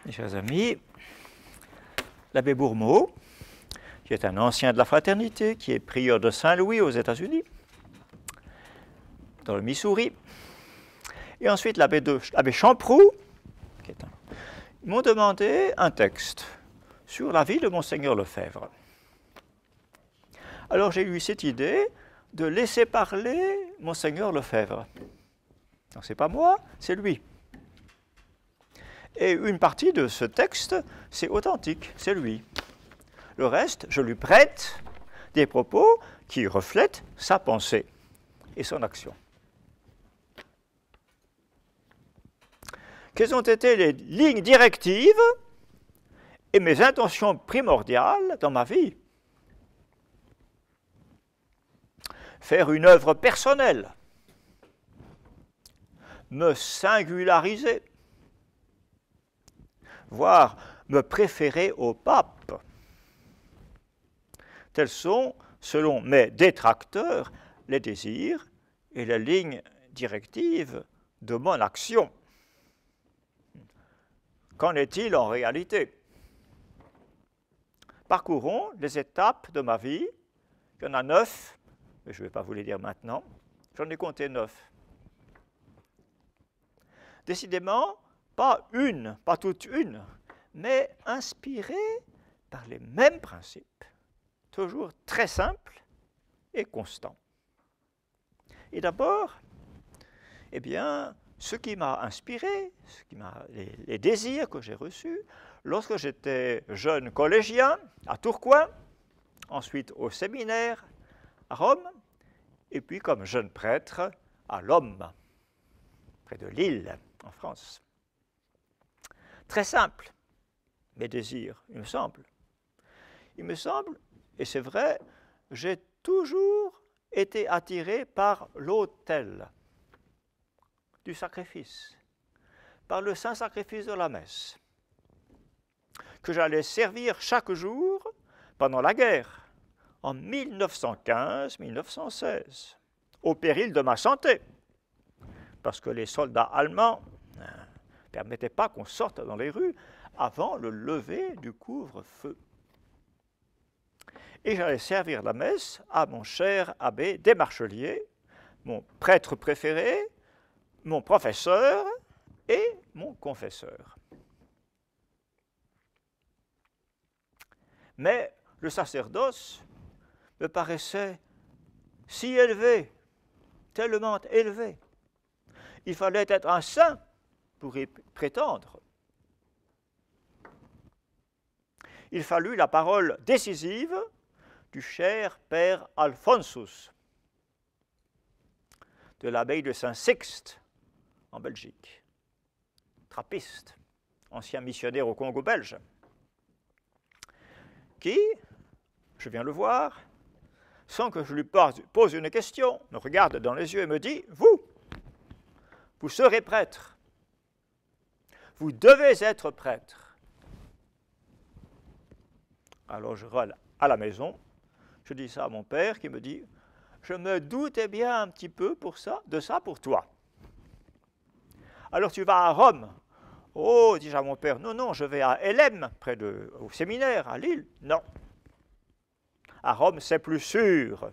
Mes chers amis, l'abbé Bourmeau, qui est un ancien de la fraternité, qui est prieur de Saint-Louis aux États-Unis, dans le Missouri, et ensuite l'abbé Champroux, ils m'ont demandé un texte sur la vie de Monseigneur Lefebvre. Alors j'ai eu cette idée de laisser parler Monseigneur Lefebvre. Donc ce n'est pas moi, c'est lui. Et une partie de ce texte, c'est authentique, c'est lui. Le reste, je lui prête des propos qui reflètent sa pensée et son action. Quelles ont été les lignes directives et mes intentions primordiales dans ma vie? Faire une œuvre personnelle, me singulariser, voire me préférer au pape. Tels sont, selon mes détracteurs, les désirs et les lignes directives de mon action. Qu'en est-il en réalité? Parcourons les étapes de ma vie. Il y en a 9, mais je ne vais pas vous les dire maintenant. J'en ai compté 9. Décidément, pas toute une, mais inspirée par les mêmes principes, toujours très simples et constants. Et d'abord, eh bien, ce qui m'a inspiré, les désirs que j'ai reçus lorsque j'étais jeune collégien à Tourcoing, ensuite au séminaire à Rome, et puis comme jeune prêtre à Lomme, près de Lille, en France. Très simple, mes désirs, il me semble. Il me semble, et c'est vrai, j'ai toujours été attiré par l'autel du sacrifice, par le saint sacrifice de la messe, que j'allais servir chaque jour pendant la guerre, en 1915-1916, au péril de ma santé, parce que les soldats allemands ne permettaient pas qu'on sorte dans les rues avant le lever du couvre-feu. Et j'allais servir la messe à mon cher abbé Desmarcheliers, mon prêtre préféré, mon professeur et mon confesseur. Mais le sacerdoce me paraissait si élevé, tellement élevé. Il fallait être un saint pour y prétendre. Il fallut la parole décisive du cher père Alphonsus, de l'abbaye de Saint-Sixte, en Belgique, trappiste, ancien missionnaire au Congo belge, qui, je viens le voir, sans que je lui pose une question, me regarde dans les yeux et me dit « Vous serez prêtre. Vous devez être prêtre. » Alors je rentre à la maison, je dis ça à mon père qui me dit « Je me doutais bien un petit peu de ça pour toi. Alors tu vas à Rome. » « Oh, dis-je à mon père, non, je vais à Hélène, au séminaire, à Lille. » « Non. À Rome, c'est plus sûr.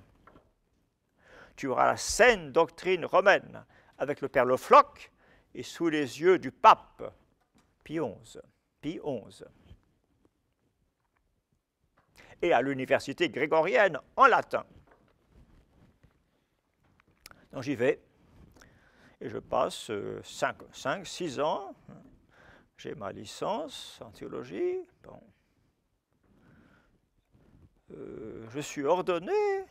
Tu auras la saine doctrine romaine avec le père Le Floch et sous les yeux du pape Pie XI. Et à l'université grégorienne en latin. Donc j'y vais et je passe 5-6 ans. J'ai ma licence en théologie. Bon. Je suis ordonné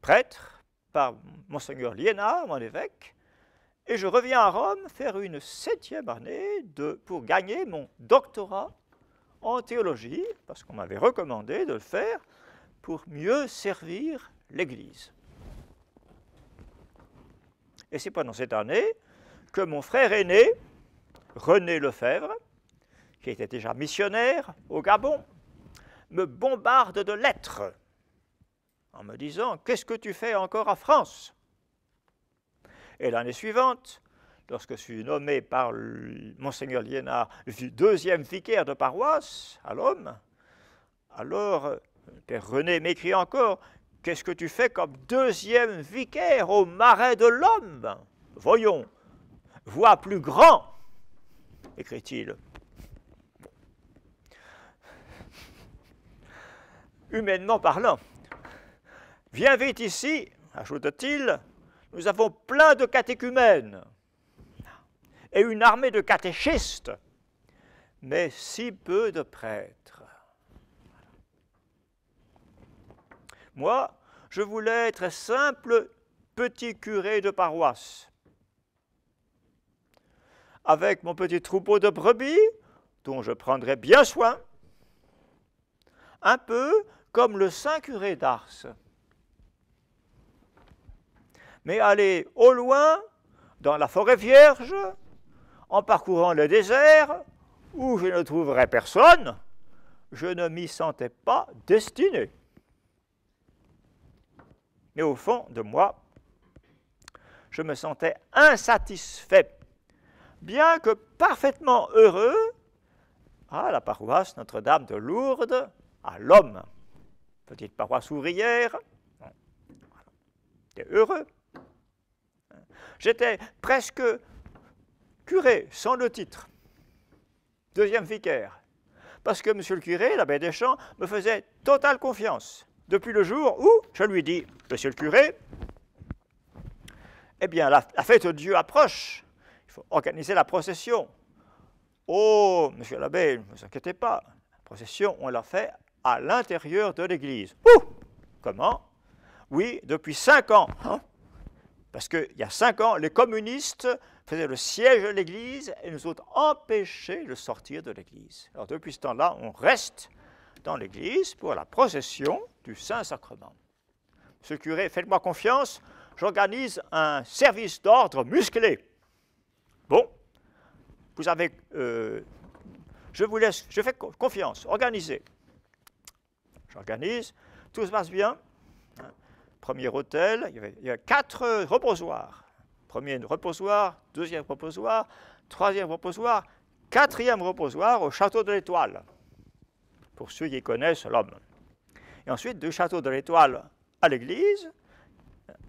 prêtre par Monseigneur Liénard, mon évêque, et je reviens à Rome faire une 7e année pour gagner mon doctorat en théologie, parce qu'on m'avait recommandé de le faire pour mieux servir l'Église. Et c'est pendant cette année que mon frère aîné, René Lefebvre, qui était déjà missionnaire au Gabon, me bombarde de lettres en me disant « Qu'est-ce que tu fais encore en France ?» Et l'année suivante, lorsque je suis nommé par Monseigneur Liénard, deuxième vicaire de paroisse à l'Homme, alors Père René m'écrit encore, « Qu'est-ce que tu fais comme deuxième vicaire au Marais de l'Homme? Voyons, vois plus grand, écrit-il. » Humainement parlant, « Viens vite ici, ajoute-t-il, nous avons plein de catéchumènes et une armée de catéchistes, mais si peu de prêtres. » Moi, je voulais être simple petit curé de paroisse, avec mon petit troupeau de brebis, dont je prendrais bien soin, un peu comme le saint curé d'Ars. Mais aller au loin, dans la forêt vierge, en parcourant le désert, où je ne trouverais personne, je ne m'y sentais pas destiné. Mais au fond de moi, je me sentais insatisfait, bien que parfaitement heureux, à la paroisse Notre-Dame de Lourdes, à l'Homme, petite paroisse ouvrière. J'étais heureux. J'étais presque curé, sans le titre, deuxième vicaire, parce que monsieur le curé, l'abbé Deschamps, me faisait totale confiance, depuis le jour où je lui dis, « Monsieur le curé, eh bien, la fête de Dieu approche, il faut organiser la procession. » « Oh, monsieur l'abbé, ne vous inquiétez pas, la procession, on l'a fait à l'intérieur de l'église. »« Ouh, comment? » ?»« Oui, depuis 5 ans. Hein? Parce qu'il y a 5 ans, les communistes faisaient le siège de l'église et nous ont empêchés de sortir de l'église. Alors depuis ce temps-là, on reste dans l'église pour la procession du Saint-Sacrement. Monsieur le curé, faites-moi confiance, j'organise un service d'ordre musclé. Bon, vous avez, je vous laisse, je fais confiance, organisez. J'organise, tout se passe bien. Premier hôtel, il y avait 4 reposoirs. Premier reposoir, deuxième reposoir, troisième reposoir, quatrième reposoir au château de l'Étoile, pour ceux qui connaissent l'Homme. Et ensuite, du château de l'Étoile à l'église,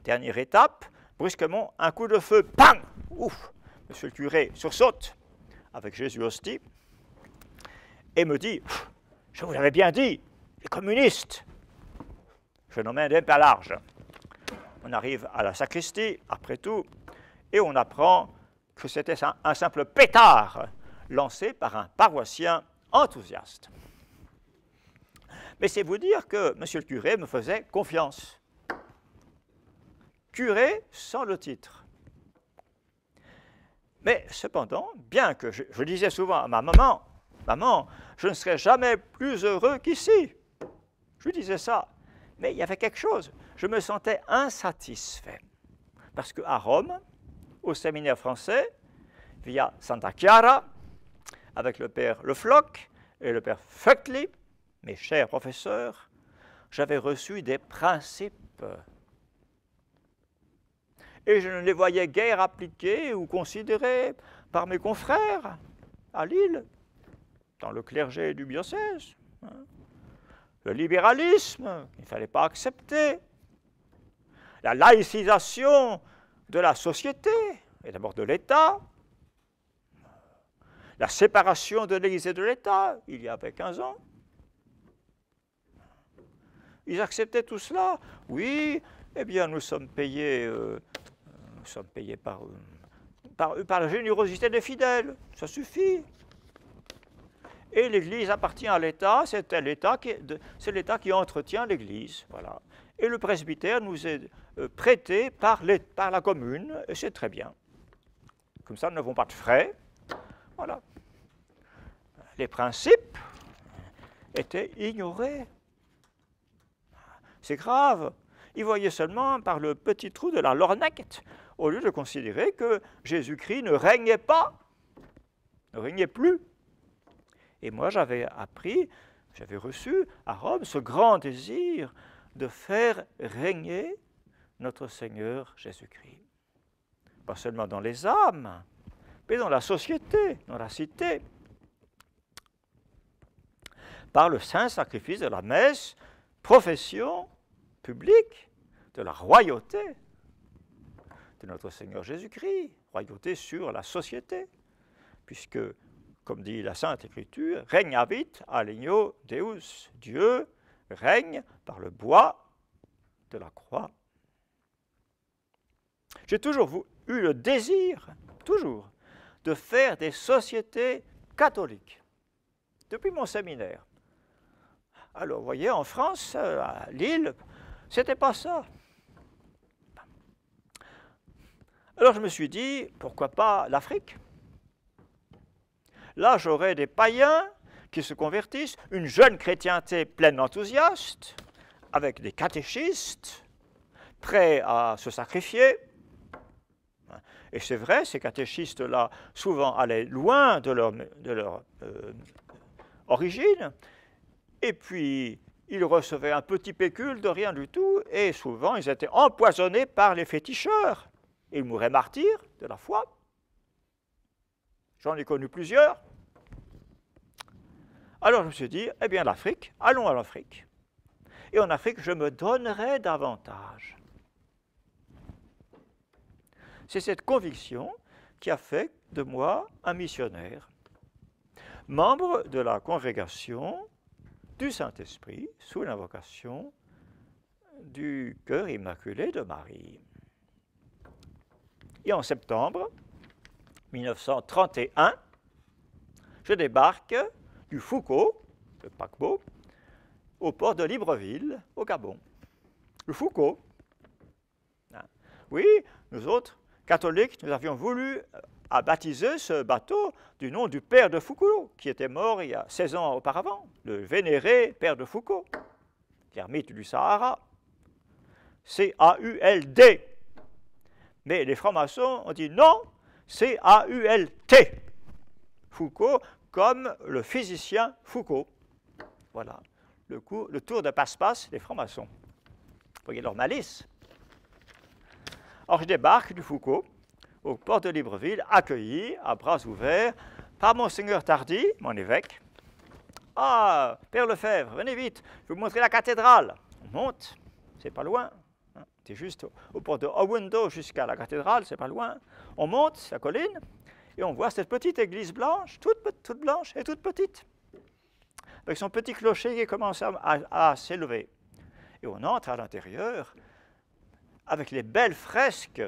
dernière étape, brusquement, un coup de feu, pang! Ouf! Monsieur le curé sursaute avec Jésus hostie et me dit, « Je vous l'avais bien dit, les communistes !» Je n'en mène pas large. On arrive à la sacristie, après tout, et on apprend que c'était un simple pétard lancé par un paroissien enthousiaste. Mais c'est vous dire que monsieur le curé me faisait confiance. Curé sans le titre. Mais cependant, bien que je disais souvent à ma maman, « Maman, je ne serai jamais plus heureux qu'ici. » Je lui disais ça. Mais il y avait quelque chose. Je me sentais insatisfait. Parce qu'à Rome, au séminaire français, via Santa Chiara, avec le père Le Floch et le père Föckli, mes chers professeurs, j'avais reçu des principes. Et je ne les voyais guère appliqués ou considérés par mes confrères à Lille, dans le clergé du diocèse. Le libéralisme, il ne fallait pas accepter. La laïcisation de la société, et d'abord de l'État. La séparation de l'Église et de l'État, il y avait 15 ans. Ils acceptaient tout cela. Oui, eh bien, nous sommes payés par la générosité des fidèles. Ça suffit. Et l'Église appartient à l'État, c'est l'État qui entretient l'Église. Voilà. Et le presbytère nous est prêté par la commune, et c'est très bien. Comme ça, nous n'avons pas de frais. Voilà. Les principes étaient ignorés. C'est grave. Ils voyaient seulement par le petit trou de la lorgnette, au lieu de considérer que Jésus-Christ ne régnait pas, ne régnait plus. Et moi, j'avais reçu à Rome ce grand désir de faire régner notre Seigneur Jésus-Christ. Pas seulement dans les âmes, mais dans la société, dans la cité, par le saint sacrifice de la messe, profession publique de la royauté de notre Seigneur Jésus-Christ, royauté sur la société, puisque, comme dit la Sainte Écriture, regnavit alignio Deus, Dieu règne par le bois de la croix. J'ai toujours eu le désir, toujours, de faire des sociétés catholiques, depuis mon séminaire. Alors, vous voyez, en France, à Lille, c'était pas ça. Alors, je me suis dit, pourquoi pas l'Afrique? Là, j'aurais des païens qui se convertissent, une jeune chrétienté pleine d'enthousiasme, avec des catéchistes, prêts à se sacrifier. Et c'est vrai, ces catéchistes-là, souvent allaient loin de leur origine, et puis ils recevaient un petit pécule de rien du tout, et souvent ils étaient empoisonnés par les féticheurs. Ils mouraient martyrs de la foi. J'en ai connu plusieurs. Alors je me suis dit, eh bien l'Afrique, allons à l'Afrique. Et en Afrique, je me donnerai davantage. C'est cette conviction qui a fait de moi un missionnaire, membre de la congrégation du Saint-Esprit sous l'invocation du cœur immaculé de Marie. Et en septembre 1931, je débarque du Foucault, le paquebot, au port de Libreville, au Gabon. Le Foucault. Oui, nous autres, catholiques, nous avions voulu baptiser ce bateau du nom du père de Foucault, qui était mort il y a 16 ans auparavant, le vénéré père de Foucault, l'ermite du Sahara. C-A-U-L-D. Mais les francs-maçons ont dit non, C-A-U-L-T. Foucault, comme le physicien Foucault. Voilà, le tour de passe-passe des francs-maçons. Vous voyez leur malice. Alors je débarque du Foucault, au port de Libreville, accueilli à bras ouverts par Monseigneur Tardy, mon évêque. Ah, Père Lefebvre, venez vite, je vais vous montrer la cathédrale. On monte, c'est pas loin. C'est juste au port de Owendo jusqu'à la cathédrale, c'est pas loin. On monte la colline et on voit cette petite église blanche, toute blanche et toute petite, avec son petit clocher qui commence à s'élever. Et on entre à l'intérieur avec les belles fresques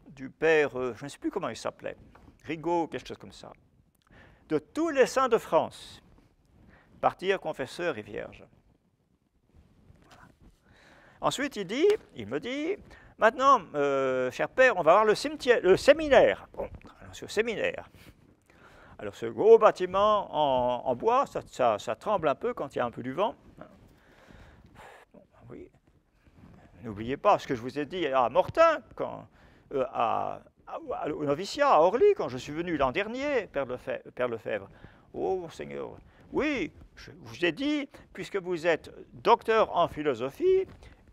du père, je ne sais plus comment il s'appelait, Rigaud, quelque chose comme ça, de tous les saints de France, martyrs, confesseurs et vierges. Ensuite, il me dit, maintenant, cher père, on va voir le séminaire. Bon, ce séminaire. Alors, ce gros bâtiment en bois, ça tremble un peu quand il y a un peu du vent. Bon, oui. N'oubliez pas ce que je vous ai dit à Mortain, au noviciat, à Orly, quand je suis venu l'an dernier, Père Lefebvre. Oh, Seigneur, oui, je vous ai dit, puisque vous êtes docteur en philosophie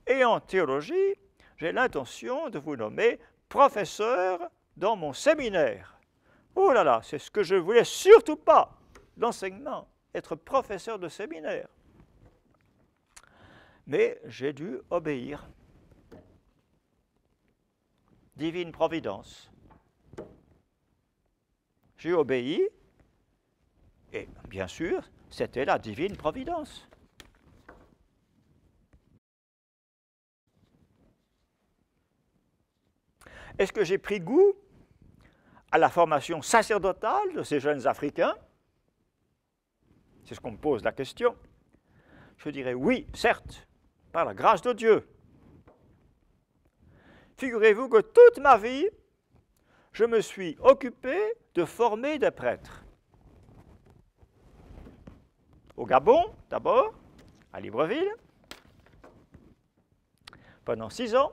et en théologie, j'ai l'intention de vous nommer professeur dans mon séminaire. Oh là là, c'est ce que je ne voulais surtout pas, l'enseignement, être professeur de séminaire. Mais j'ai dû obéir. Divine providence. J'ai obéi, et bien sûr, c'était la divine providence. Est-ce que j'ai pris goût à la formation sacerdotale de ces jeunes Africains? C'est ce qu'on me pose la question. Je dirais oui, certes, par la grâce de Dieu. Figurez-vous que toute ma vie, je me suis occupé de former des prêtres. Au Gabon, d'abord, à Libreville, pendant 6 ans,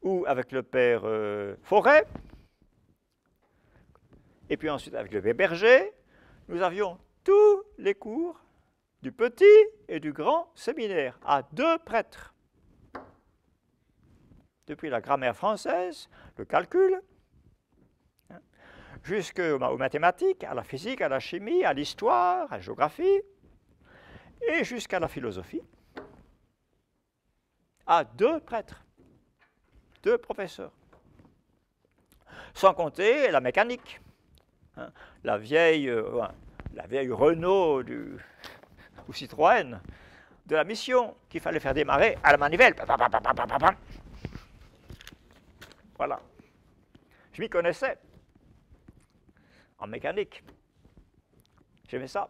ou avec le père Forêt, et puis ensuite avec le père Berger, nous avions tous les cours du petit et du grand séminaire, à 2 prêtres. depuis la grammaire française, le calcul, hein, jusqu'aux mathématiques, à la physique, à la chimie, à l'histoire, à la géographie, et jusqu'à la philosophie, à 2 prêtres, 2 professeurs. Sans compter la mécanique, hein, la vieille Renault ou Citroën de la mission qu'il fallait faire démarrer à la manivelle. Voilà. Je m'y connaissais en mécanique. J'aimais ça.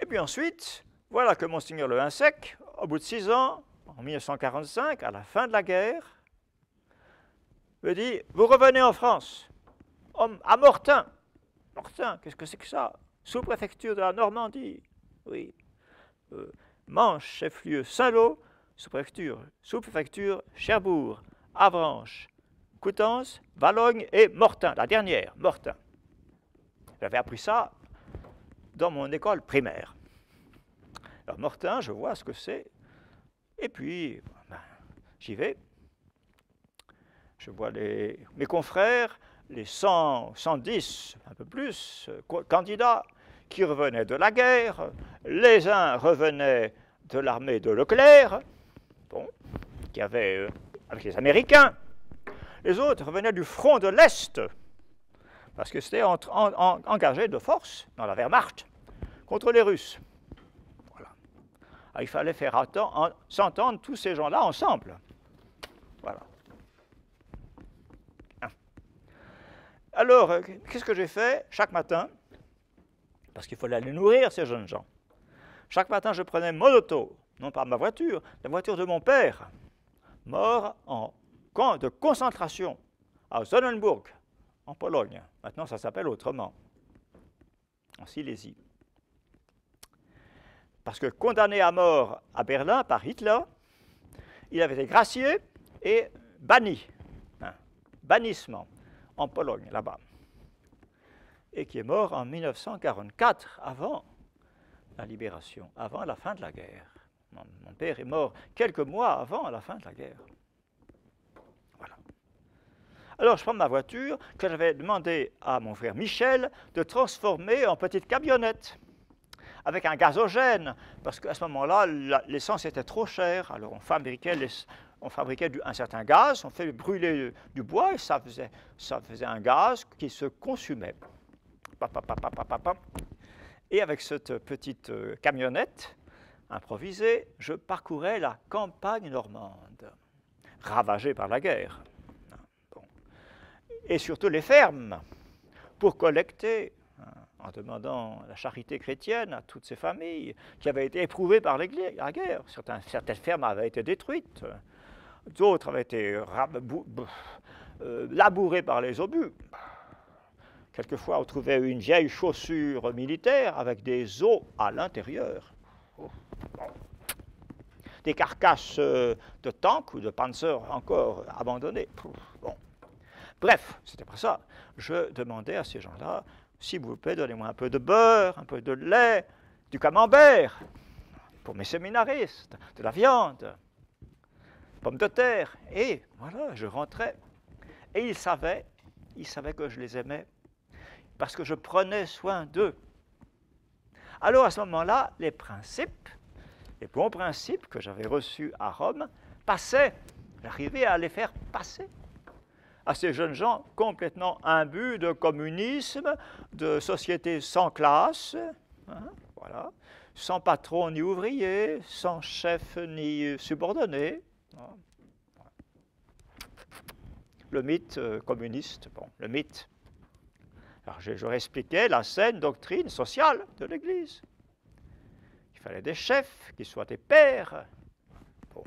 Et puis ensuite, voilà que Monseigneur Le Hinsec, au bout de 6 ans, en 1945, à la fin de la guerre, me dit « Vous revenez en France, à Mortain. » Mortain, qu'est-ce que c'est que ça? Sous-préfecture de la Normandie. Oui. Manche, chef-lieu Saint-Lô, sous-préfecture Cherbourg, Avranches, Coutances, Valognes et Mortain, la dernière, Mortain. J'avais appris ça dans mon école primaire. Alors Mortain, je vois ce que c'est, et puis j'y vais. Je vois mes confrères, les 100, 110, un peu plus, candidats qui revenaient de la guerre. Les uns revenaient de l'armée de Leclerc, bon, qui avait avec les Américains. Les autres revenaient du front de l'Est, parce que c'était engagé de force dans la Wehrmacht contre les Russes. Voilà. Alors, il fallait faire s'entendre tous ces gens-là ensemble. Voilà. Alors, qu'est-ce que j'ai fait chaque matin? Parce qu'il fallait aller nourrir ces jeunes gens. Chaque matin, je prenais mon auto, non pas ma voiture, la voiture de mon père, mort en camp de concentration à Sonnenburg, en Pologne. Maintenant, ça s'appelle autrement, en Silésie. Parce que condamné à mort à Berlin par Hitler, il avait été gracié et banni, bannissement, en Pologne, là-bas, et qui est mort en 1944, avant la libération, avant la fin de la guerre. Mon père est mort quelques mois avant la fin de la guerre. Voilà. Alors je prends ma voiture, que j'avais demandé à mon frère Michel de transformer en petite camionnette, avec un gazogène, parce qu'à ce moment-là, l'essence était trop chère, alors on fabriquait un certain gaz, on fait brûler du bois et ça faisait un gaz qui se consumait. Et avec cette petite camionnette improvisée, je parcourais la campagne normande, ravagée par la guerre. Bon. Et surtout les fermes, pour collecter, en demandant la charité chrétienne à toutes ces familles qui avaient été éprouvées par la guerre. Certaines fermes avaient été détruites. D'autres avaient été labourées par les obus. Quelquefois, on trouvait une vieille chaussure militaire avec des os à l'intérieur. Des carcasses de tanks ou de panzers encore abandonnées. Bon. Bref, c'était pas ça. Je demandais à ces gens-là, s'il vous plaît, donnez-moi un peu de beurre, un peu de lait, du camembert, pour mes séminaristes, de la viande, pommes de terre. Et voilà, je rentrais. Et ils savaient que je les aimais, parce que je prenais soin d'eux. Alors à ce moment-là, les bons principes que j'avais reçus à Rome, passaient. J'arrivais à les faire passer à ces jeunes gens complètement imbus de communisme, de société sans classe, hein, voilà, sans patron ni ouvrier, sans chef ni subordonné. Hein. Le mythe communiste, bon, le mythe. Alors je leur expliquais la saine doctrine sociale de l'Église. Il fallait des chefs, qui soient des pères. Bon.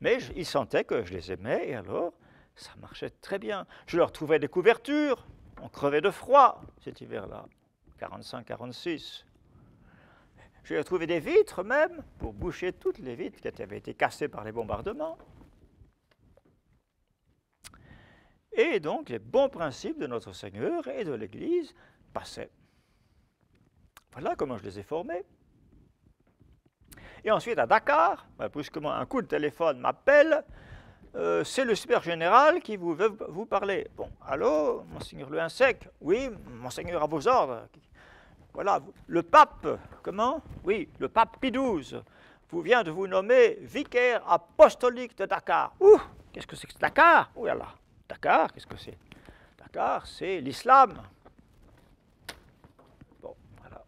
Mais ils sentaient que je les aimais, et alors ça marchait très bien. Je leur trouvais des couvertures, on crevait de froid cet hiver-là, 45-46. Je leur trouvais des vitres même, pour boucher toutes les vitres qui avaient été cassées par les bombardements. Et donc les bons principes de notre Seigneur et de l'Église passaient. Voilà comment je les ai formés. Et ensuite, à Dakar, brusquement, un coup de téléphone m'appelle. C'est le super général qui veut vous parler. Bon, allô, monseigneur Le Insec? Oui, monseigneur, à vos ordres. Voilà, le pape, comment? Oui, le pape Pie XII vient de vous nommer vicaire apostolique de Dakar. Ouh, qu'est-ce que c'est que Dakar? Ouh là là, Dakar, qu'est-ce que c'est? Dakar, c'est l'islam. Bon, voilà.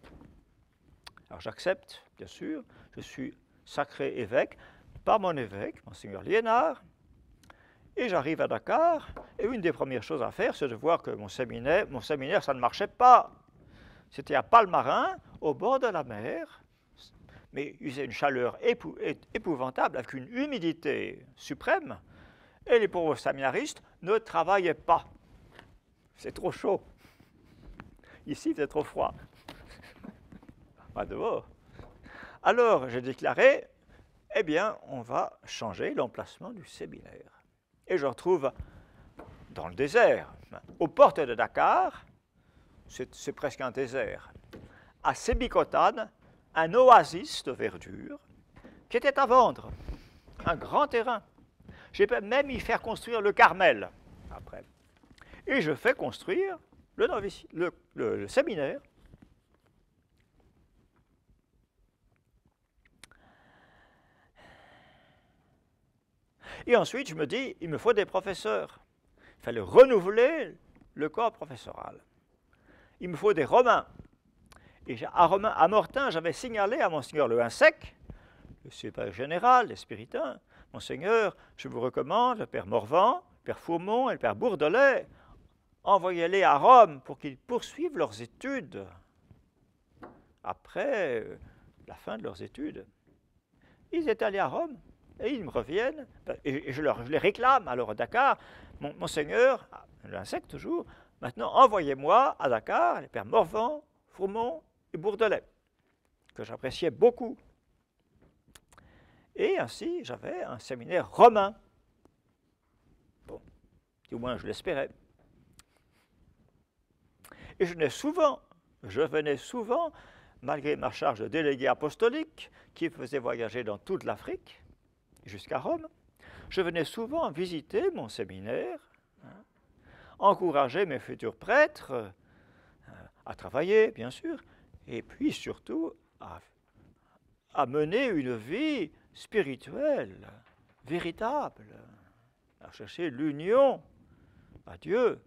Alors j'accepte, bien sûr, je suis sacré évêque par mon évêque, monseigneur Liénard, et j'arrive à Dakar, et une des premières choses à faire, c'est de voir que mon séminaire, ça ne marchait pas. C'était à Palmarin, au bord de la mer, mais il faisait une chaleur épouvantable, avec une humidité suprême, et les pauvres séminaristes ne travaillaient pas. C'est trop chaud. Ici, c'est trop froid. Pas dehors. Alors, j'ai déclaré, eh bien, on va changer l'emplacement du séminaire. Et je retrouve dans le désert, aux portes de Dakar, c'est presque un désert, à Sébikotane, un oasis de verdure qui était à vendre, un grand terrain. J'ai pu même y faire construire le Carmel après. Et je fais construire le séminaire. Et ensuite, je me dis, il me faut des professeurs. Il fallait renouveler le corps professoral. Il me faut des Romains. Et à Mortain, j'avais signalé à monseigneur Le Insec, le supérieur général des Spiritains, monseigneur, je vous recommande le père Morvan, le père Fourmont et le père Bourdelais. Envoyez-les à Rome pour qu'ils poursuivent leurs études après la fin de leurs études. Ils étaient allés à Rome et ils me reviennent et je les réclame alors à Dakar. Monseigneur, l'insecte toujours, maintenant envoyez-moi à Dakar les pères Morvan, Fourmont et Bourdelais, que j'appréciais beaucoup. Et ainsi, j'avais un séminaire romain. Bon, du moins je l'espérais. Et je venais souvent, malgré ma charge de délégué apostolique, qui faisait voyager dans toute l'Afrique, jusqu'à Rome, je venais souvent visiter mon séminaire, encourager mes futurs prêtres à travailler, bien sûr, et puis surtout à mener une vie spirituelle, véritable, à chercher l'union à Dieu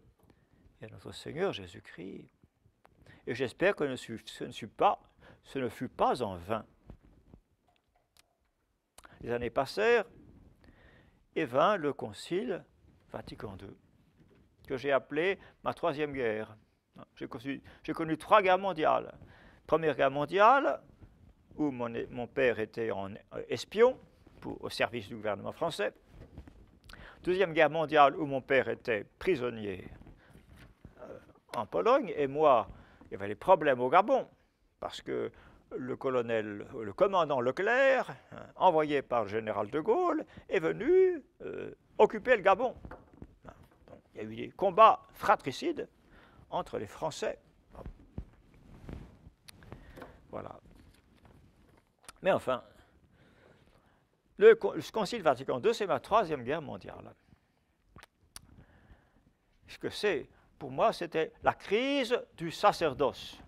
et à notre Seigneur Jésus-Christ. Et j'espère que ce ne fut pas en vain. Les années passèrent et vint le Concile Vatican II, que j'ai appelé ma troisième guerre. J'ai connu 3 guerres mondiales. Première guerre mondiale, où mon père était espion au service du gouvernement français. Deuxième guerre mondiale, où mon père était prisonnier en Pologne, et moi, il y avait des problèmes au Gabon, parce que le commandant Leclerc, envoyé par le général de Gaulle, est venu occuper le Gabon. Donc, il y a eu des combats fratricides entre les Français. Voilà. Mais enfin, le Concile Vatican II, c'est ma 3e guerre mondiale. Ce que c'est, pour moi, c'était la crise du sacerdoce.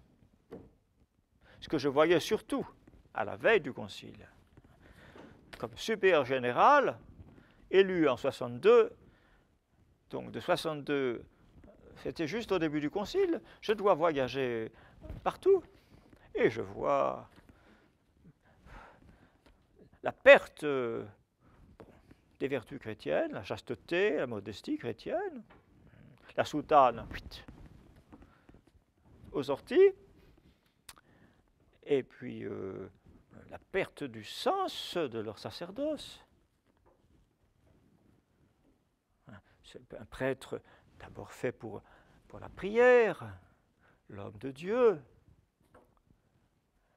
Ce que je voyais surtout à la veille du Concile. Comme supérieur général, élu en 62, donc de 62, c'était juste au début du Concile, je dois voyager partout. Et je vois la perte des vertus chrétiennes, la chasteté, la modestie chrétienne, la soutane aux orties, et puis la perte du sens de leur sacerdoce. C'est un prêtre d'abord fait pour la prière, l'homme de Dieu,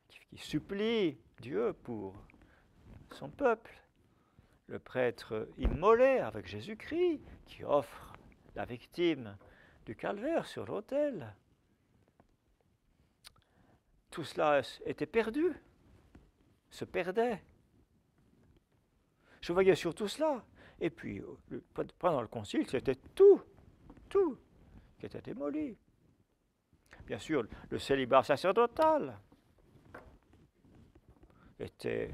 qui supplie Dieu pour son peuple. Le prêtre immolé avec Jésus-Christ, qui offre la victime du calvaire sur l'autel. Tout cela était perdu, se perdait. Je voyais surtout cela. Et puis, pendant le concile, c'était tout qui était démoli. Bien sûr, le célibat sacerdotal était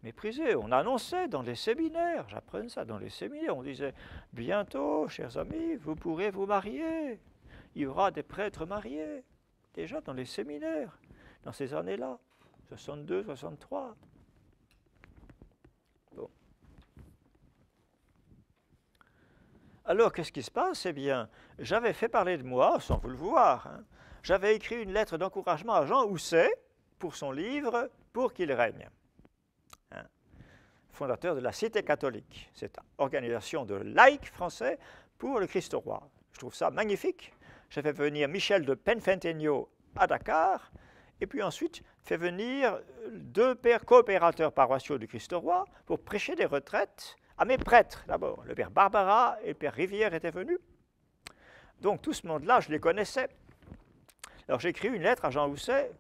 méprisé. On annonçait dans les séminaires, j'apprenais ça dans les séminaires, on disait « Bientôt, chers amis, vous pourrez vous marier. Il y aura des prêtres mariés. » Déjà dans les séminaires, dans ces années-là, 62, 63. Bon. Alors, qu'est-ce qui se passe? Eh bien, j'avais fait parler de moi, sans vous le voir. Hein. J'avais écrit une lettre d'encouragement à Jean Housset pour son livre « Pour qu'il règne ». Fondateur de la Cité catholique, cette organisation de laïcs français pour le Christ roi. Je trouve ça magnifique. J'ai fait venir Michel de Penfentenyo à Dakar, et puis ensuite fait venir 2 pères coopérateurs paroissiaux du Christ roi pour prêcher des retraites à mes prêtres d'abord. Le père Barbara et le père Rivière étaient venus. Donc tout ce monde-là, je les connaissais. Alors j'ai écrit une lettre à Jean Housset.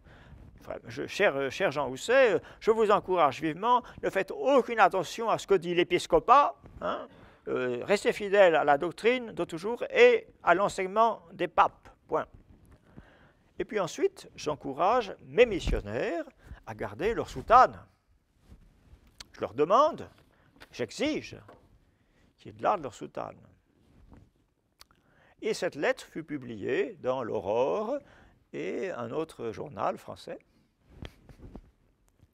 Cher Jean Housset, je vous encourage vivement, ne faites aucune attention à ce que dit l'épiscopat, hein, restez fidèles à la doctrine de toujours et à l'enseignement des papes. Point. Et puis ensuite, j'encourage mes missionnaires à garder leur soutane. Je leur demande, j'exige qu'ils gardent leur soutane. Et cette lettre fut publiée dans l'Aurore et un autre journal français,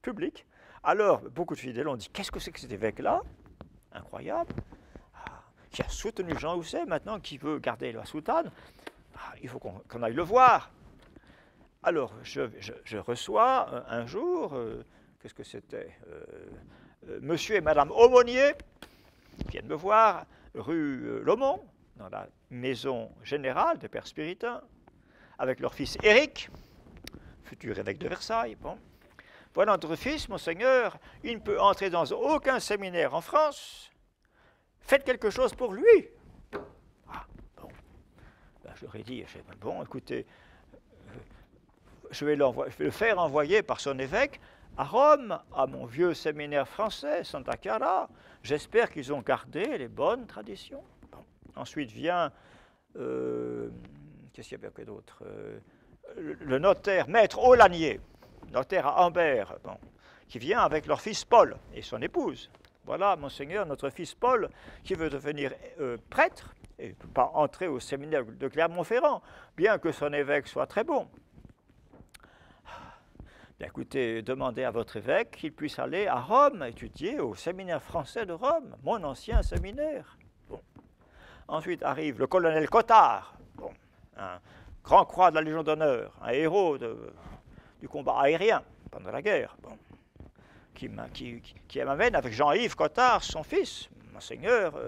public. Alors, beaucoup de fidèles ont dit, qu'est-ce que c'est que cet évêque-là? Incroyable. Qui a soutenu Jean Housset, maintenant, qui veut garder la soutane. Il faut qu'on aille le voir. Alors, je reçois un jour, qu'est-ce que c'était? Monsieur et Madame Aumônier, qui viennent me voir, rue Lomont, dans la maison générale des Pères Spiritains, avec leur fils Éric, futur évêque de Versailles. Bon. Voilà notre fils, monseigneur, il ne peut entrer dans aucun séminaire en France. Faites quelque chose pour lui. Ah, bon. Ben, je leur ai dit, bon, écoutez, je vais le faire envoyer par son évêque à Rome, à mon vieux séminaire français, Santa Chiara. J'espère qu'ils ont gardé les bonnes traditions. Bon. Ensuite vient... qu'est-ce qu'il y avait d'autre? Le notaire, maître Aulagnier, notaire à Ambert, bon, qui vient avec leur fils Paul et son épouse. Voilà, monseigneur, notre fils Paul, qui veut devenir prêtre et ne peut pas entrer au séminaire de Clermont-Ferrand, bien que son évêque soit très bon. Bien, écoutez, demandez à votre évêque qu'il puisse aller à Rome, étudier au séminaire français de Rome, mon ancien séminaire. Bon. Ensuite arrive le colonel Cottard, bon, un grand croix de la Légion d'honneur, un héros du combat aérien pendant la guerre, bon, qui m'amène avec Jean-Yves Cottard, son fils. Monseigneur,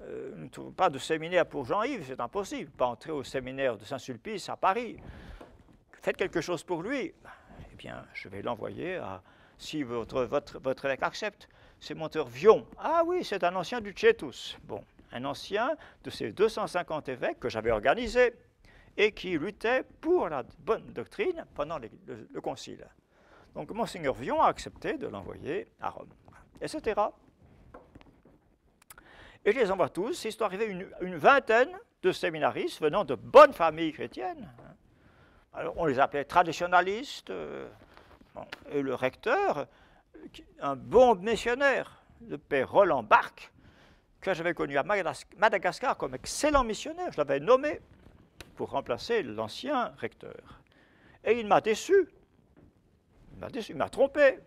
nous ne trouvons pas de séminaire pour Jean-Yves, c'est impossible, pas entrer au séminaire de Saint-Sulpice à Paris. Faites quelque chose pour lui. Eh bien, je vais l'envoyer à, si votre évêque accepte, c'est Monteur Vion. Ah oui, c'est un ancien du Tchétus. Bon, un ancien de ces 250 évêques que j'avais organisés et qui luttait pour la bonne doctrine pendant le concile. Donc, Monseigneur Vion a accepté de l'envoyer à Rome, etc. Et je les envoie tous. Il s'est arrivé une vingtaine de séminaristes venant de bonnes familles chrétiennes. Alors, on les appelait traditionalistes. Bon, et le recteur, un bon missionnaire, le père Roland Barque, que j'avais connu à Madagascar comme excellent missionnaire. Je l'avais nommé pour remplacer l'ancien recteur. Et il m'a déçu. Il m'a trompé.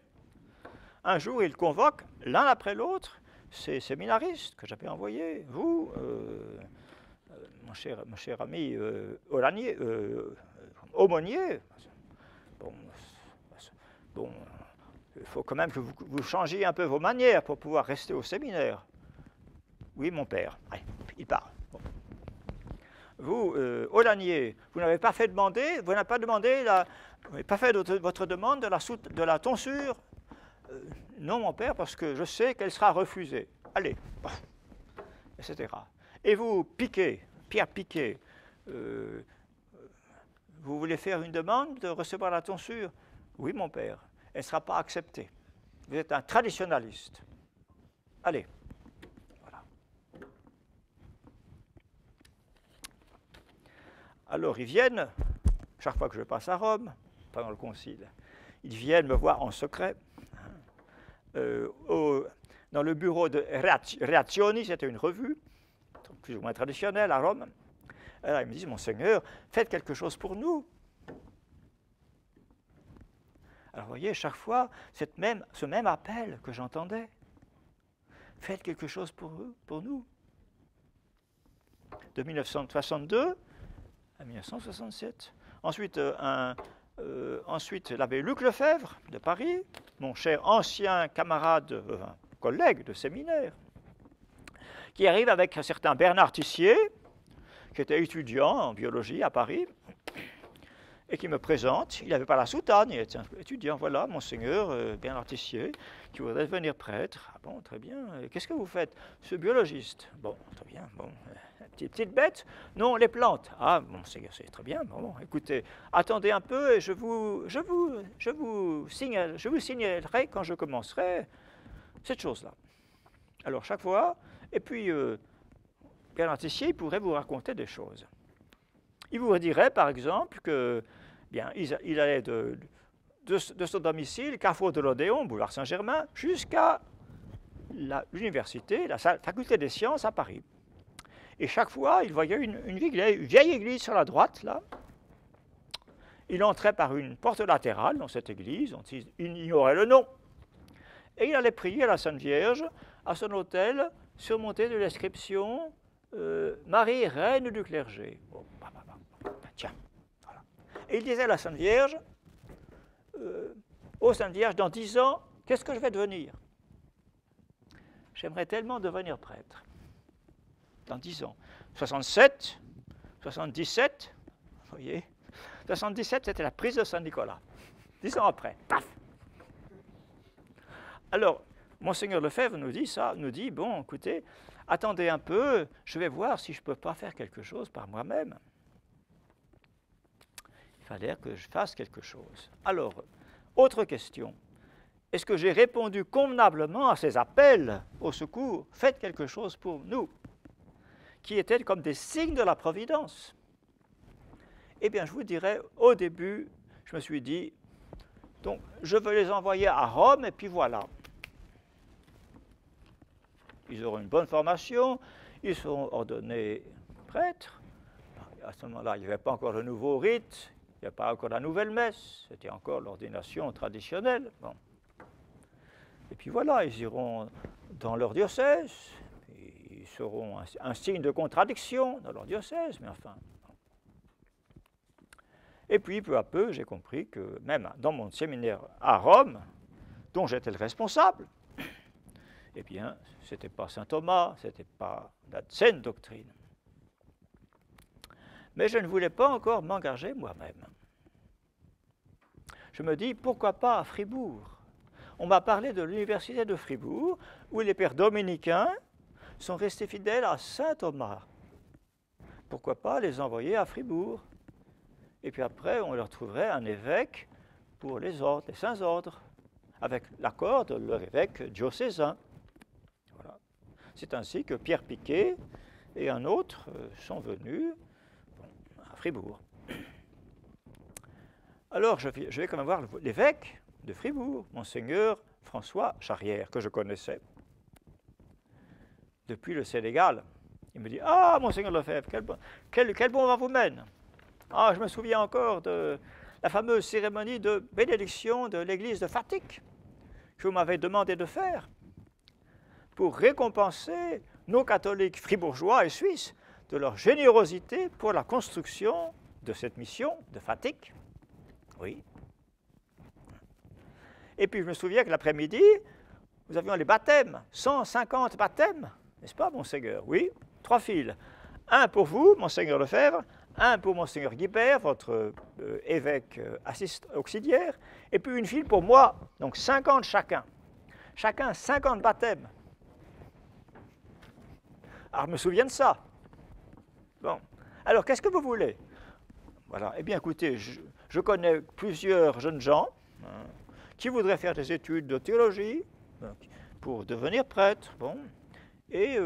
Un jour, il convoque l'un après l'autre ces séminaristes que j'avais envoyés. Vous, mon cher ami Aumônier, bon, il faut quand même que vous changiez un peu vos manières pour pouvoir rester au séminaire. Oui, mon père. Allez, il part. Bon. Vous, Aulagnier, vous n'avez pas fait demander, vous n'avez pas demandé, vous n'avez pas fait votre demande de la tonsure. Non, mon père, parce que je sais qu'elle sera refusée. Allez, bon, etc. Et vous, Piquet, Pierre Piquet, vous voulez faire une demande de recevoir la tonsure? Oui, mon père, elle ne sera pas acceptée. Vous êtes un traditionnaliste. Allez. Voilà. Alors, ils viennent, chaque fois que je passe à Rome, pendant le concile, ils viennent me voir en secret. Dans le bureau de Reazioni, c'était une revue, plus ou moins traditionnelle à Rome. Alors, ils me disent, Monseigneur, faites quelque chose pour nous. Alors, vous voyez, chaque fois, ce même appel que j'entendais. Faites quelque chose pour nous. De 1962 à 1967. Ensuite, l'abbé Luc Lefebvre de Paris, mon cher ancien camarade, collègue de séminaire, qui arrive avec un certain Bernard Tissier, qui était étudiant en biologie à Paris, et qui me présente. Il n'avait pas la soutane, il était étudiant. Voilà, Monseigneur Bernard Tissier, qui voudrait devenir prêtre. Ah bon, très bien. Qu'est-ce que vous faites? Ce biologiste. Bon, très bien. Bon, petite bête? Non, les plantes. Ah, Monseigneur, c'est très bien. Bon, écoutez, attendez un peu et je vous signalerai quand je commencerai cette chose-là. Alors, chaque fois, et puis, Bernard Tissier pourrait vous raconter des choses. Il vous dirait, par exemple, que bien, il allait de son domicile, carrefour de l'Odéon, boulevard Saint-Germain, jusqu'à l'université, la faculté des sciences à Paris. Et chaque fois, il voyait une vieille église sur la droite, là. Il entrait par une porte latérale dans cette église, dont il ignorait le nom. Et il allait prier à la Sainte Vierge, à son autel, surmonté de l'inscription Marie, reine du clergé. Oh, tiens, voilà. Et il disait à la Sainte Vierge, ô Sainte Vierge, dans 10 ans, qu'est-ce que je vais devenir? J'aimerais tellement devenir prêtre. Dans 10 ans. 67, 77, vous voyez, 77, c'était la prise de Saint-Nicolas. 10 ans après, paf. Alors, Monseigneur Lefebvre nous dit ça, nous dit, bon, écoutez, attendez un peu, je vais voir si je ne peux pas faire quelque chose par moi-même. Il fallait que je fasse quelque chose. Alors, autre question. Est-ce que j'ai répondu convenablement à ces appels au secours? Faites quelque chose pour nous, qui étaient comme des signes de la providence. Eh bien, je vous dirais, au début, je me suis dit, donc, je veux les envoyer à Rome, et puis voilà. Ils auront une bonne formation, ils seront ordonnés prêtres. À ce moment-là, il n'y avait pas encore le nouveau rite, il n'y avait pas encore la nouvelle messe, c'était encore l'ordination traditionnelle. Bon. Et puis voilà, ils iront dans leur diocèse, ils seront un signe de contradiction dans leur diocèse, mais enfin. Et puis, peu à peu, j'ai compris que même dans mon séminaire à Rome, dont j'étais le responsable, eh bien, ce n'était pas saint Thomas, ce n'était pas la saine doctrine. Mais je ne voulais pas encore m'engager moi-même. Je me dis, pourquoi pas à Fribourg? On m'a parlé de l'université de Fribourg, où les pères dominicains sont restés fidèles à saint Thomas. Pourquoi pas les envoyer à Fribourg? Et puis après, on leur trouverait un évêque pour les ordres, les saints ordres, avec l'accord de leur évêque diocésain. Voilà. C'est ainsi que Pierre Piquet et un autre sont venus à Fribourg. Alors, je vais quand même voir l'évêque de Fribourg, Monseigneur François Charrière, que je connaissais depuis le Sénégal. Il me dit, ah, Monseigneur Lefebvre, quel bon vent vous mène. Ah, je me souviens encore de la fameuse cérémonie de bénédiction de l'église de Fatick que vous m'avez demandé de faire pour récompenser nos catholiques fribourgeois et suisses de leur générosité pour la construction de cette mission de Fatick. Oui. Et puis je me souviens que l'après-midi, nous avions les baptêmes, 150 baptêmes, n'est-ce pas, Monseigneur? Oui, 3 files. Un pour vous, Monseigneur Lefebvre, un pour Monseigneur Guibert, votre évêque auxiliaire, et puis une file pour moi, donc 50 chacun. Chacun 50 baptêmes. Alors je me souviens de ça. Bon, alors qu'est-ce que vous voulez? Voilà, eh bien écoutez, je connais plusieurs jeunes gens qui voudrait faire des études de théologie pour devenir prêtre, bon, et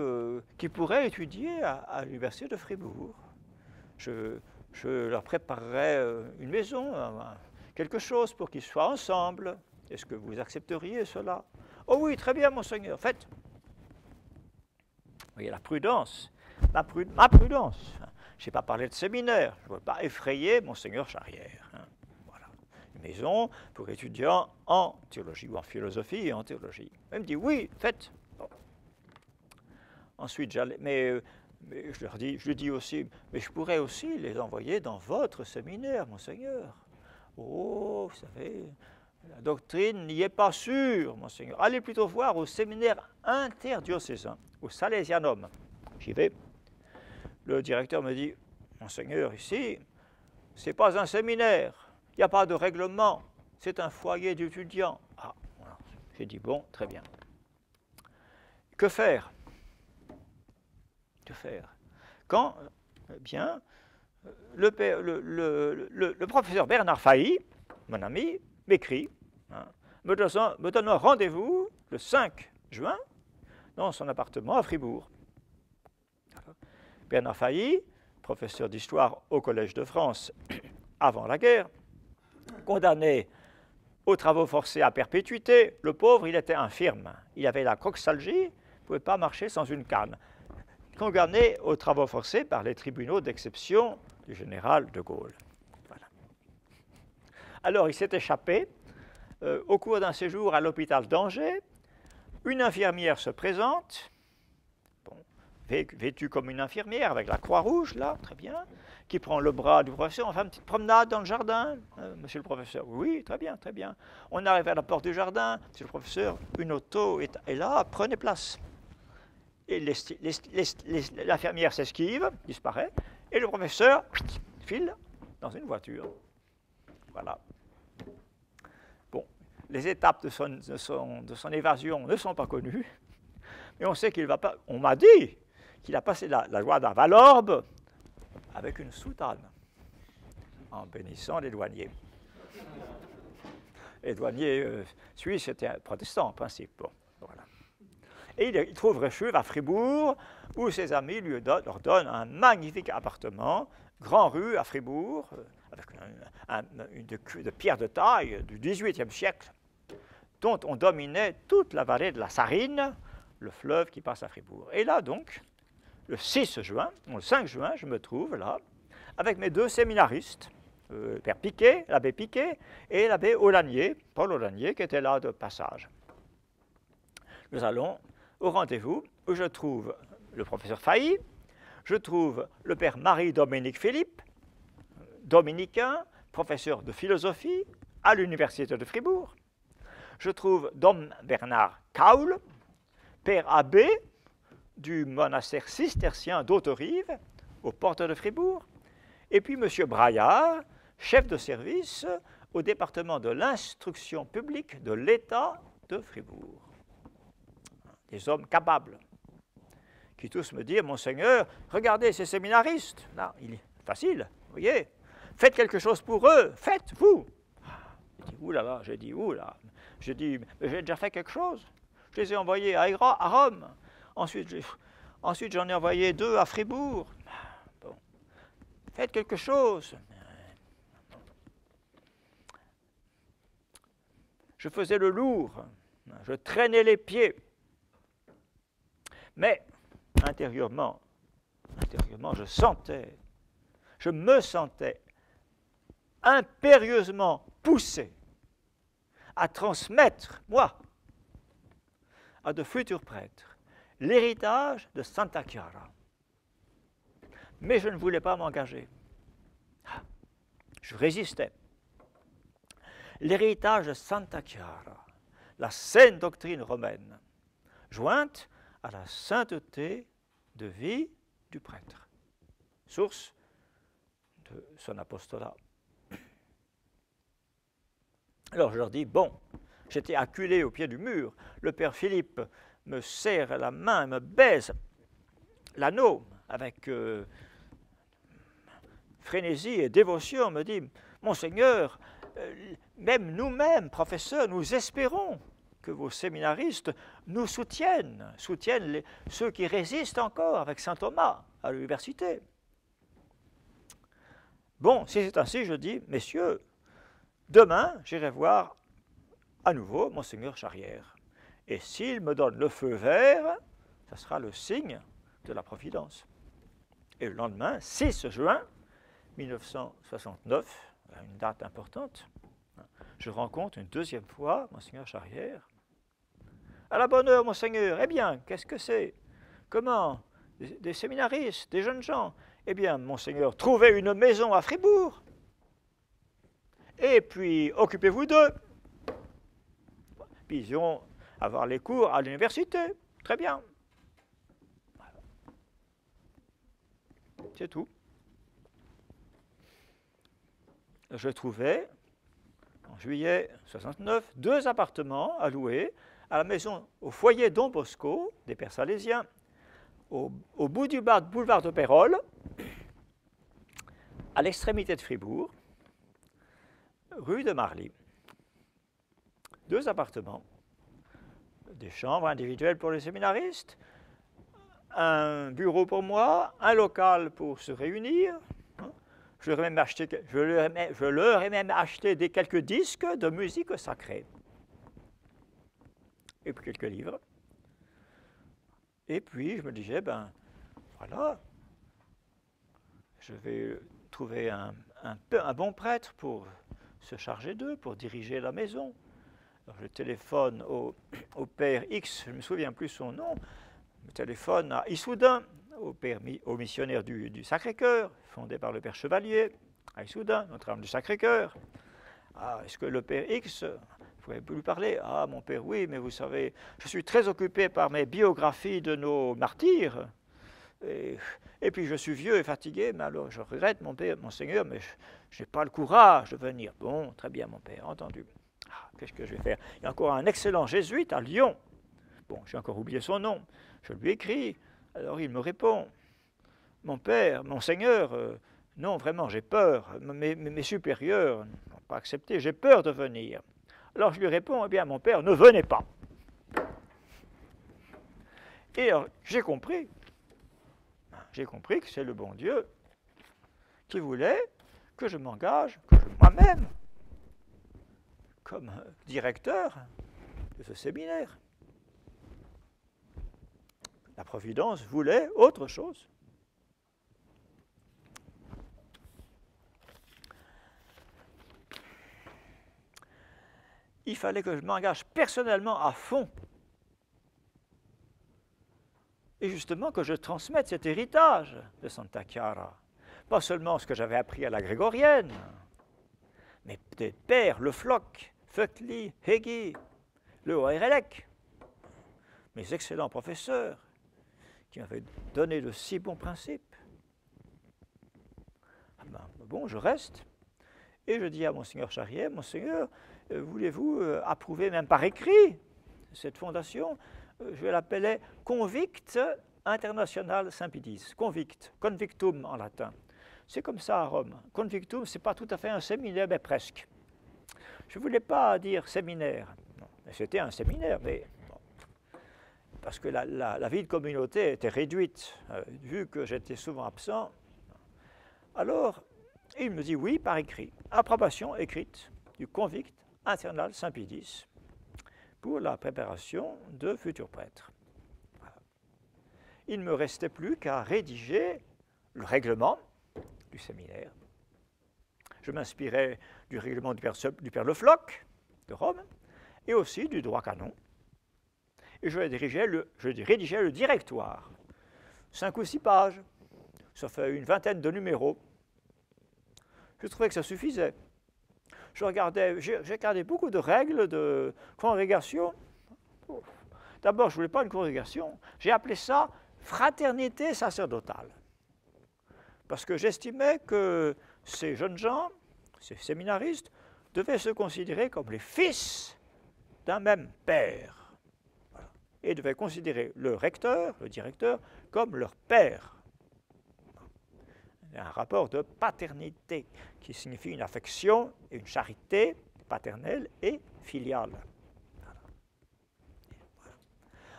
qui pourrait étudier à l'université de Fribourg. Je leur préparerai une maison, quelque chose pour qu'ils soient ensemble. Est-ce que vous accepteriez cela? Oh oui, très bien, monseigneur. Faites. Vous voyez, la prudence, ma prudence. Je n'ai pas parlé de séminaire, je ne veux pas effrayer monseigneur Charrière. Hein. Voilà. Une maison pour étudiants en théologie ou en philosophie et en théologie. Il me dit, oui, faites. Bon. Ensuite, j'allais, mais je lui dis aussi, mais je pourrais aussi les envoyer dans votre séminaire, monseigneur. Oh, vous savez, la doctrine n'y est pas sûre, monseigneur. Allez plutôt voir au séminaire interdiocésain, au Salésianum. J'y vais. Le directeur me dit, monseigneur, ici, ce n'est pas un séminaire, il n'y a pas de règlement, c'est un foyer d'étudiants. Ah, voilà. J'ai dit, bon, très bien. Que faire? Que faire? Quand, eh bien, le professeur Bernard Failly, mon ami, m'écrit, hein, me donne un rendez-vous le 5 juin dans son appartement à Fribourg. Bernard Failly, professeur d'histoire au Collège de France avant la guerre, condamné aux travaux forcés à perpétuité, le pauvre, il était infirme. Il avait la coxalgie, il ne pouvait pas marcher sans une canne. Condamné aux travaux forcés par les tribunaux d'exception du général de Gaulle. Voilà. Alors, il s'est échappé. Au cours d'un séjour à l'hôpital d'Angers, une infirmière se présente, vêtue comme une infirmière, avec la Croix-Rouge, là, très bien, qui prend le bras du professeur. On fait une petite promenade dans le jardin, monsieur le professeur. Oui, très bien, très bien. On arrive à la porte du jardin, monsieur le professeur, une auto est là, prenez place. Et l'infirmière s'esquive, disparaît, et le professeur file dans une voiture. Voilà. Bon, les étapes de son évasion ne sont pas connues, mais on sait qu'il va pas. On m'a dit qu'il a passé la loi à Valorbe avec une soutane, en bénissant les douaniers. Les douaniers suisses étaient protestants en principe. Bon, voilà. Et il trouve refuge à Fribourg, où ses amis leur donnent un magnifique appartement, grand rue à Fribourg, avec une de pierre de taille du XVIIIe siècle, dont on dominait toute la vallée de la Sarine, le fleuve qui passe à Fribourg. Et là, donc, le 6 juin, le 5 juin, je me trouve là, avec mes deux séminaristes, le père Piquet, l'abbé Piquet, et l'abbé Aulagnier, Paul Aulagnier, qui était là de passage. Nous allons au rendez-vous où je trouve le professeur Failly, je trouve le père Marie-Dominique Philippe, dominicain, professeur de philosophie à l'université de Fribourg. Je trouve Dom Bernard Kaul, père abbé du monastère cistercien d'Hauterive, aux portes de Fribourg, et puis M. Braillard, chef de service au département de l'instruction publique de l'État de Fribourg. Des hommes capables, qui tous me disent, monseigneur, regardez ces séminaristes, là, il est facile, vous voyez, faites quelque chose pour eux, faites-vous. J'ai dit, oulala, j'ai dit, mais j'ai déjà fait quelque chose. Je les ai envoyés à Rome. Ensuite, j'en ai envoyé 2 à Fribourg. Bon. Faites quelque chose. Je faisais le lourd. Je traînais les pieds. Mais intérieurement, je me sentais impérieusement poussé à transmettre, moi, à de futurs prêtres, l'héritage de Santa Chiara. Mais je ne voulais pas m'engager. Je résistais. L'héritage de Santa Chiara, la saine doctrine romaine, jointe à la sainteté de vie du prêtre, source de son apostolat. Alors je leur dis, bon, j'étais acculé au pied du mur, le père Philippe me serre la main, me baise l'anneau avec frénésie et dévotion, me dit, Monseigneur, même nous-mêmes, professeurs, nous espérons que vos séminaristes nous soutiennent ceux qui résistent encore avec saint Thomas à l'université. Bon, si c'est ainsi, je dis, messieurs, demain, j'irai voir à nouveau Monseigneur Charrière. Et s'il me donne le feu vert, ce sera le signe de la Providence. Et le lendemain, 6 juin 1969, une date importante, je rencontre une deuxième fois Monseigneur Charrière. À la bonne heure, Monseigneur. Eh bien, qu'est-ce que c'est? Comment? Des séminaristes, des jeunes gens. Eh bien, Monseigneur, trouvez une maison à Fribourg. Et puis, occupez-vous d'eux. Puis ils iront avoir les cours à l'université. Très bien. Voilà. C'est tout. Je trouvais, en juillet 69, 2 appartements à louer à la maison, au foyer Don Bosco, des Pères Salésiens, au bout du boulevard de Pérol, à l'extrémité de Fribourg, rue de Marly. 2 appartements, des chambres individuelles pour les séminaristes, un bureau pour moi, un local pour se réunir. Je leur ai même acheté quelques disques de musique sacrée. Et puis quelques livres. Et puis je me disais, ben voilà, je vais trouver un bon prêtre pour se charger d'eux, pour diriger la maison. Alors, je téléphone au père X, je ne me souviens plus son nom, je téléphone à Issoudun, au missionnaire du Sacré-Cœur, fondé par le père Chevalier, à Issoudun, Notre-Dame du Sacré-Cœur. Ah, est-ce que le père X, vous pouvez lui parler? Ah, mon père, oui, mais vous savez, je suis très occupé par mes biographies de nos martyrs. Et puis je suis vieux et fatigué, mais alors je regrette, mon père, Monseigneur, mais je n'ai pas le courage de venir. Bon, très bien, mon père, entendu. Ah, qu'est-ce que je vais faire? Il y a encore un excellent jésuite à Lyon. Bon, j'ai encore oublié son nom. Je lui écris, alors il me répond. Mon père, Monseigneur, non, vraiment, j'ai peur. Mes supérieurs n'ont pas accepté, j'ai peur de venir. Alors je lui réponds, eh bien, mon père, ne venez pas. Et j'ai compris que c'est le bon Dieu qui voulait que je m'engage, que moi-même, comme directeur de ce séminaire. La Providence voulait autre chose. Il fallait que je m'engage personnellement à fond. Et justement que je transmette cet héritage de Santa Chiara. Pas seulement ce que j'avais appris à la grégorienne, mais des pères, le Floch, Föckli, Hegi, le Oerelec, mes excellents professeurs, qui m'avaient donné de si bons principes. Ah ben, bon, je reste, et je dis à Monseigneur Charrière, Monseigneur, voulez-vous approuver même par écrit cette fondation? Je l'appelais Convict International Saint-Pédis. Convict, convictum en latin. C'est comme ça à Rome. Convictum, ce n'est pas tout à fait un séminaire, mais presque. Je ne voulais pas dire séminaire. C'était un séminaire, mais bon, parce que la vie de communauté était réduite, vu que j'étais souvent absent. Alors, il me dit oui par écrit. Approbation écrite du Convict International Saint-Pédis pour la préparation de futurs prêtres. Voilà. Il ne me restait plus qu'à rédiger le règlement du séminaire. Je m'inspirais du règlement du père Le Floch de Rome et aussi du droit canon. Et je rédigeais le directoire. 5 ou 6 pages. Ça fait une vingtaine de numéros. Je trouvais que ça suffisait. J'ai regardé beaucoup de règles de congrégation. D'abord, je ne voulais pas une congrégation. J'ai appelé ça fraternité sacerdotale. Parce que j'estimais que ces jeunes gens, ces séminaristes, devaient se considérer comme les fils d'un même père. Voilà. Et devaient considérer le recteur, le directeur, comme leur père. un rapport de paternité, qui signifie une affection et une charité paternelle et filiale. Voilà. Voilà.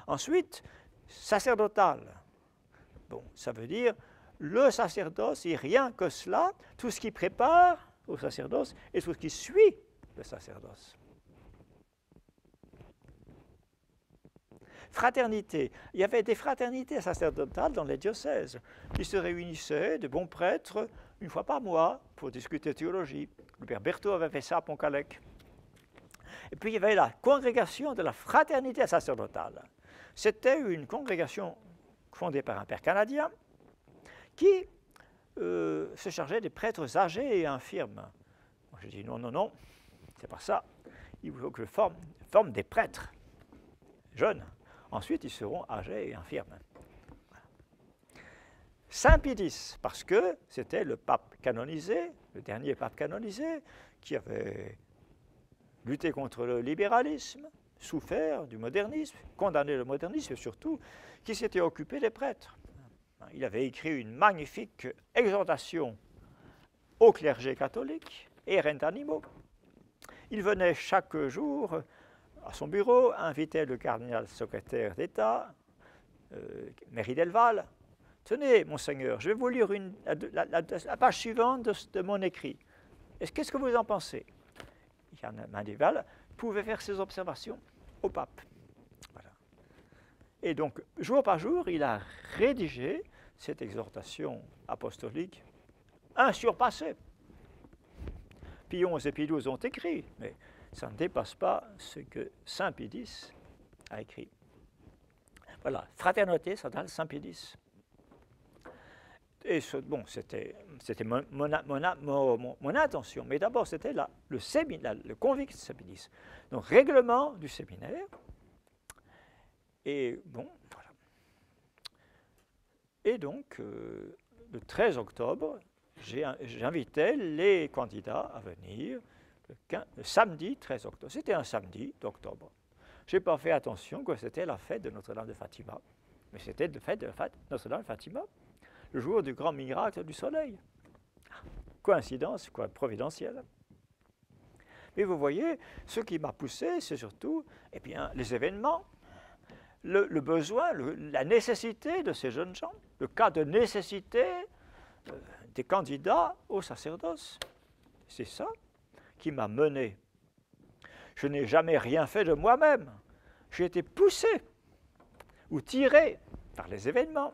Ensuite, sacerdotal. Bon, ça veut dire le sacerdoce et rien que cela, tout ce qui prépare au sacerdoce et tout ce qui suit le sacerdoce. Fraternité. Il y avait des fraternités sacerdotales dans les diocèses qui se réunissaient, de bons prêtres, une fois par mois pour discuter théologie. Le père Berthaud avait fait ça à Pont-Calec. Et puis il y avait la congrégation de la fraternité sacerdotale. C'était une congrégation fondée par un père canadien qui se chargeait des prêtres âgés et infirmes. J'ai dit non, non, non, c'est pas ça. Il faut que je forme des prêtres jeunes. Ensuite, ils seront âgés et infirmes. Voilà. Saint Pie X, parce que c'était le pape canonisé, le dernier pape canonisé, qui avait lutté contre le libéralisme, souffert du modernisme, condamné le modernisme et surtout, qui s'était occupé des prêtres. Il avait écrit une magnifique exhortation au clergé catholique, Erent Animo. Il venait chaque jour à son bureau, invitait le cardinal secrétaire d'État, Méry Delval. Tenez, monseigneur, je vais vous lire la page suivante de mon écrit. Qu'est-ce que vous en pensez? Méry Delval pouvait faire ses observations au pape. Voilà. Et donc, jour par jour, il a rédigé cette exhortation apostolique insurpassée. Pie XI et Pie XII ont écrit, mais ça ne dépasse pas ce que Saint Pie X a écrit. Voilà, fraternité, ça donne Saint Pie X. Et bon, c'était mon intention, mais d'abord c'était le convict de Saint Pie X. Donc, règlement du séminaire. Et bon, voilà. Et donc, le 13 octobre, j'invitais les candidats à venir le samedi 13 octobre. C'était un samedi d'octobre. Je n'ai pas fait attention que c'était la fête de Notre-Dame de Fatima. Mais c'était la fête de Notre-Dame de Fatima, le jour du grand miracle du soleil. Coïncidence, quoi, providentielle. Mais vous voyez, ce qui m'a poussé, c'est surtout les événements, le besoin, la nécessité de ces jeunes gens, le cas de nécessité des candidats au sacerdoce. C'est ça qui m'a mené. Je n'ai jamais rien fait de moi-même. J'ai été poussé ou tiré par les événements.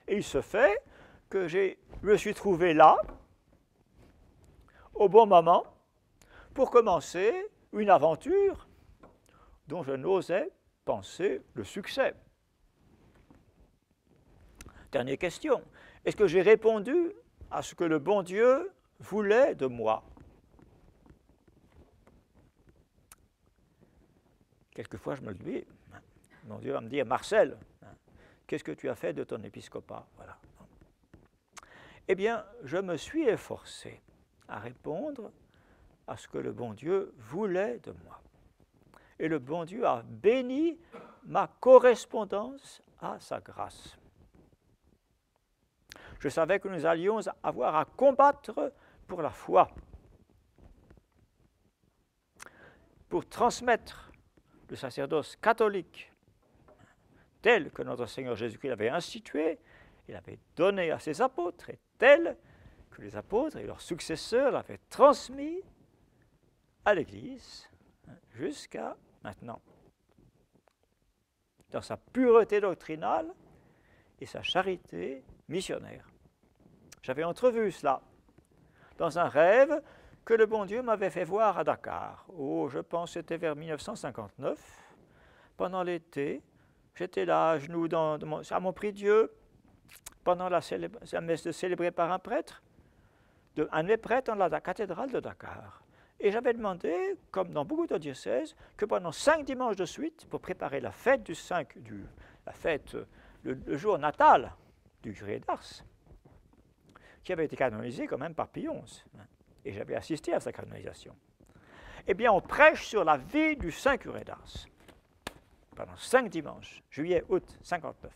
Et il se fait que je me suis trouvé là, au bon moment, pour commencer une aventure dont je n'osais penser le succès. Dernière question. Est-ce que j'ai répondu à ce que le bon Dieu voulait de moi? Quelquefois, je me le dis, mon Dieu va me dire, Marcel, qu'est-ce que tu as fait de ton épiscopat? Voilà. Eh bien, je me suis efforcé à répondre à ce que le bon Dieu voulait de moi. Et le bon Dieu a béni ma correspondance à sa grâce. Je savais que nous allions avoir à combattre pour la foi, pour transmettre le sacerdoce catholique tel que notre Seigneur Jésus-Christ l'avait institué, il avait donné à ses apôtres, et tel que les apôtres et leurs successeurs l'avaient transmis à l'Église jusqu'à maintenant, dans sa pureté doctrinale et sa charité missionnaire. J'avais entrevu cela dans un rêve que le bon Dieu m'avait fait voir à Dakar. Oh, je pense que c'était vers 1959. Pendant l'été, j'étais là, à genoux à mon prie-Dieu, pendant la messe célébrée par un prêtre, un de mes prêtres dans la cathédrale de Dakar. Et j'avais demandé, comme dans beaucoup de diocèses, que pendant 5 dimanches de suite, pour préparer la fête le jour natal du curé d'Ars, qui avait été canonisé quand même par Pie XI. Et j'avais assisté à sa canonisation. Eh bien, on prêche sur la vie du saint curé d'Ars pendant 5 dimanches, juillet, août 59.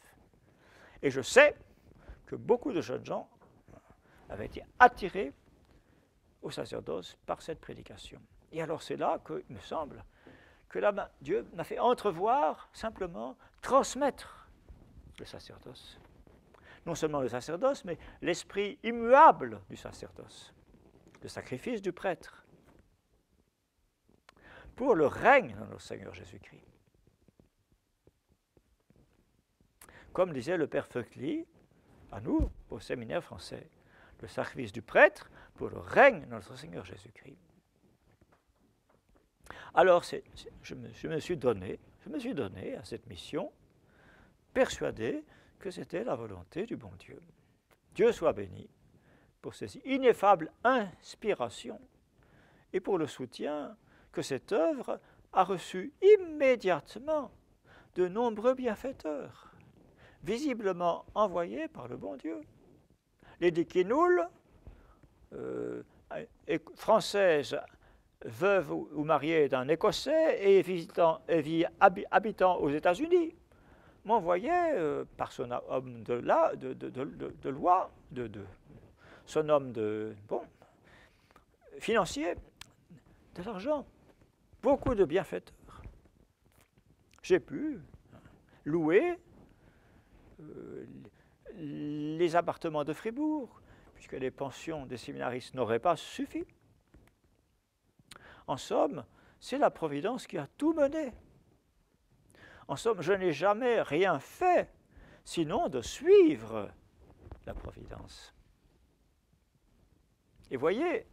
Et je sais que beaucoup de jeunes gens avaient été attirés au sacerdoce par cette prédication. Et alors c'est là que, il me semble, que là, Dieu m'a fait entrevoir, simplement, transmettre le sacerdoce. Non seulement le sacerdoce, mais l'esprit immuable du sacerdoce, le sacrifice du prêtre, pour le règne de notre Seigneur Jésus-Christ. Comme disait le père Feucli, à nous, au séminaire français, le sacrifice du prêtre pour le règne de notre Seigneur Jésus-Christ. Alors, je me suis donné à cette mission, persuadé que c'était la volonté du bon Dieu. Dieu soit béni pour ces ineffables inspirations et pour le soutien que cette œuvre a reçu immédiatement de nombreux bienfaiteurs, visiblement envoyés par le bon Dieu. Lady Kinnoul, française, veuve ou mariée d'un Écossais et habitant aux États-Unis, m'envoyait par son homme de loi, son homme financier, de l'argent, beaucoup de bienfaiteurs. J'ai pu louer les appartements de Fribourg, puisque les pensions des séminaristes n'auraient pas suffi. En somme, c'est la Providence qui a tout mené. En somme, je n'ai jamais rien fait, sinon de suivre la Providence. Et voyez,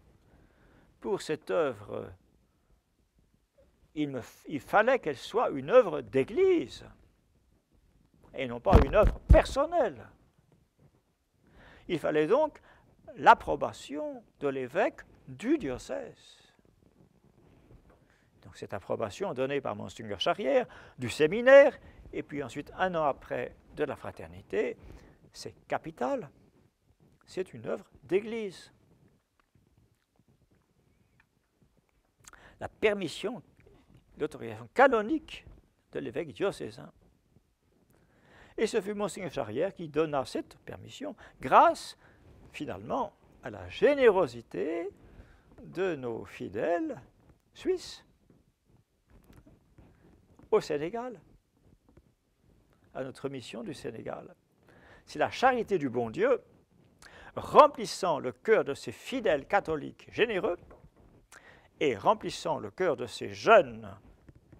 pour cette œuvre, il fallait qu'elle soit une œuvre d'Église, et non pas une œuvre personnelle. Il fallait donc l'approbation de l'évêque du diocèse. Donc cette approbation donnée par Monseigneur Charrière, du séminaire, et puis ensuite, un an après, de la fraternité, c'est capital. C'est une œuvre d'Église. La permission, l'autorisation canonique de l'évêque diocésain. Et ce fut Monseigneur Charrière qui donna cette permission grâce, finalement, à la générosité de nos fidèles suisses au Sénégal, à notre mission du Sénégal. C'est la charité du bon Dieu, remplissant le cœur de ces fidèles catholiques généreux et remplissant le cœur de ces jeunes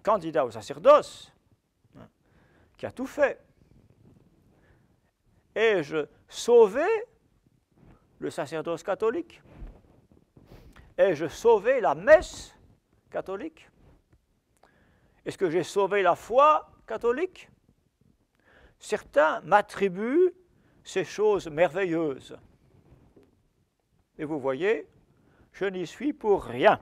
candidats au sacerdoce, qui a tout fait. Ai-je sauvé le sacerdoce catholique? Ai-je sauvé la messe catholique? Est-ce que j'ai sauvé la foi catholique? Certains m'attribuent ces choses merveilleuses. Et vous voyez, je n'y suis pour rien.